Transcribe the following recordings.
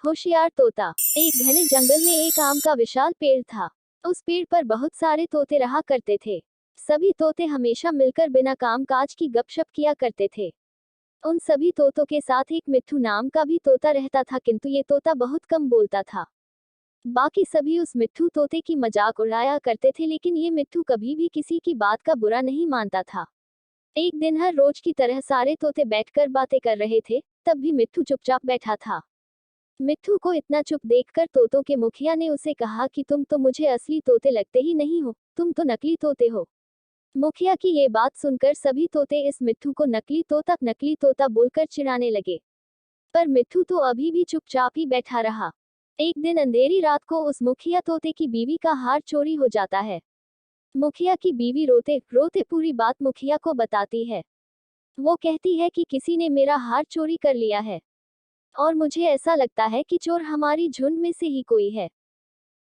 होशियार तोता। एक घने जंगल में एक आम का विशाल पेड़ था। उस पेड़ पर बहुत सारे तोते रहा करते थे। सभी तोते हमेशा मिलकर बिना काम काज की गपशप किया करते थे। उन सभी तोतों के साथ एक मिट्ठू नाम का भी तोता रहता था, किंतु ये तोता बहुत कम बोलता था। बाकी सभी उस मिट्ठू तोते की मजाक उड़ाया करते थे, लेकिन ये मिट्ठू कभी भी किसी की बात का बुरा नहीं मानता था। एक दिन हर रोज की तरह सारे तोते बैठकर बातें कर रहे थे, तब भी मिट्ठू चुपचाप बैठा था। मिट्ठू को इतना चुप देखकर तोतों के मुखिया ने उसे कहा कि तुम तो मुझे असली तोते लगते ही नहीं हो, तुम तो नकली तोते हो। मुखिया की ये बात सुनकर सभी तोते इस मिट्ठू को नकली तोता बोलकर चिढ़ाने लगे। पर मिट्ठू तो अभी भी चुपचाप ही बैठा रहा। एक दिन अंधेरी रात को उस मुखिया तोते की बीवी का हार चोरी हो जाता है। मुखिया की बीवी रोते रोते पूरी बात मुखिया को बताती है। वो कहती है कि किसी ने मेरा हार चोरी कर लिया है और मुझे ऐसा लगता है कि चोर हमारी झुंड में से ही कोई है।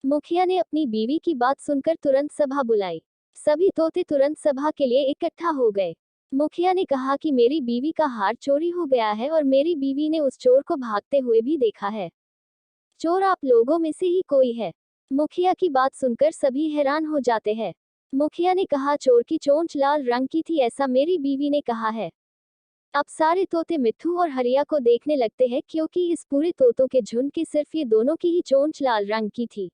मुखिया ने अपनी बीवी की बात सुनकर तुरंत सभा बुलाई। सभी तोते तुरंत सभा के लिए इकट्ठा हो गए। मुखिया ने कहा कि मेरी बीवी का हार चोरी हो गया है और मेरी बीवी ने उस चोर को भागते हुए भी देखा है। चोर आप लोगों में से ही कोई है। मुखिया की बात सुनकर सभी हैरान हो जाते हैं। मुखिया ने कहा चोर की चोंच लाल रंग की थी, ऐसा मेरी बीवी ने कहा है। अब सारे तोते मिट्ठू और हरिया को देखने लगते हैं, क्योंकि इस पूरे तोतों के झुंड की सिर्फ ये दोनों की ही चोंच लाल रंग की थी।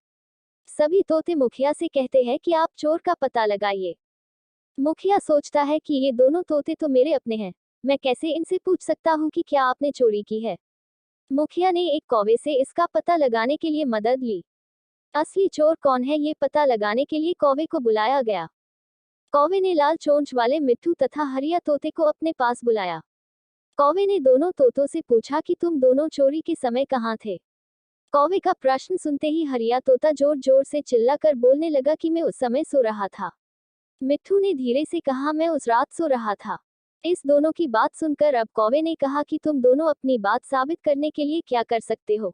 सभी तोते मुखिया से कहते हैं कि आप चोर का पता लगाइए। मुखिया सोचता है कि ये दोनों तोते तो मेरे अपने हैं, मैं कैसे इनसे पूछ सकता हूँ कि क्या आपने चोरी की है। मुखिया ने एक कौवे से इसका पता लगाने के लिए मदद ली। असली चोर कौन है ये पता लगाने के लिए कौवे को बुलाया गया। कौवे ने लाल चोंच वाले मिट्ठू तथा हरिया तोते को अपने पास बुलाया। कौवे ने दोनों तोतों से पूछा कि तुम दोनों चोरी के समय कहाँ थे। कौवे का प्रश्न सुनते ही हरिया तोता जोर जोर से चिल्लाकर बोलने लगा कि मैं उस समय सो रहा था। मिट्ठू ने धीरे से कहा मैं उस रात सो रहा था। इस दोनों की बात सुनकर अब कौवे ने कहा कि तुम दोनों अपनी बात साबित करने के लिए क्या कर सकते हो।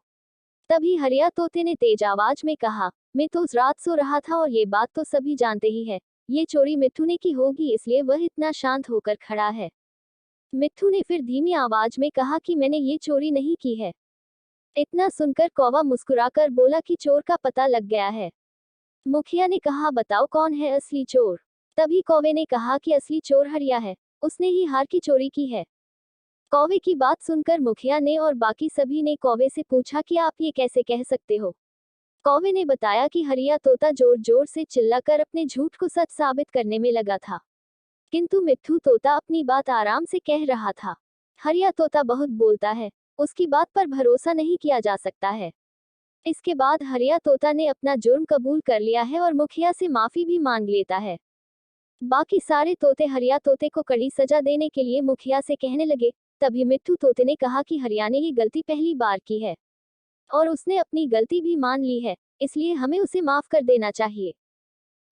तभी हरिया तोते ने तेज आवाज में कहा, मैं तो उस रात सो रहा था और ये बात तो सभी जानते ही है। ये चोरी मिट्ठू ने की होगी, इसलिए वह इतना शांत होकर खड़ा है। मिट्ठू ने फिर धीमी आवाज में कहा कि मैंने ये चोरी नहीं की है। इतना सुनकर कौवा मुस्कुराकर बोला कि चोर का पता लग गया है। मुखिया ने कहा बताओ कौन है असली चोर। तभी कौवे ने कहा कि असली चोर हरिया है, उसने ही हार की चोरी की है। कौवे की बात सुनकर मुखिया ने और बाकी सभी ने कौवे से पूछा कि आप ये कैसे कह सकते हो। कौवे ने बताया कि हरिया तोता जोर जोर से चिल्लाकर अपने झूठ को सच साबित करने में लगा था, किंतु मिट्ठू तोता अपनी बात आराम से कह रहा था। हरिया तोता बहुत बोलता है, उसकी बात पर भरोसा नहीं किया जा सकता है। इसके बाद हरिया तोता ने अपना जुर्म कबूल कर लिया है और मुखिया से माफी भी मांग लेता है। बाकी सारे तोते हरिया तोते को कड़ी सजा देने के लिए मुखिया से कहने लगे। तभी मिट्ठू तोते ने कहा कि हरिया ने ये गलती पहली बार की है और उसने अपनी गलती भी मान ली है, इसलिए हमें उसे माफ कर देना चाहिए।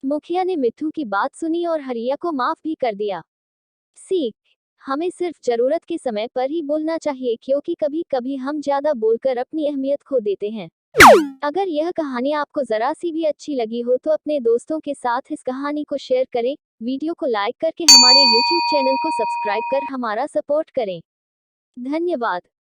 मुखिया ने मिट्ठू की बात सुनी और हरिया को माफ भी कर दिया। सीख, हमें सिर्फ जरूरत के समय पर ही बोलना चाहिए, क्योंकि कभी कभी हम ज्यादा बोलकर अपनी अहमियत खो देते हैं। अगर यह कहानी आपको जरा सी भी अच्छी लगी हो तो अपने दोस्तों के साथ इस कहानी को शेयर करें। वीडियो को लाइक करके हमारे YouTube चैनल को सब्सक्राइब कर हमारा सपोर्ट करें। धन्यवाद।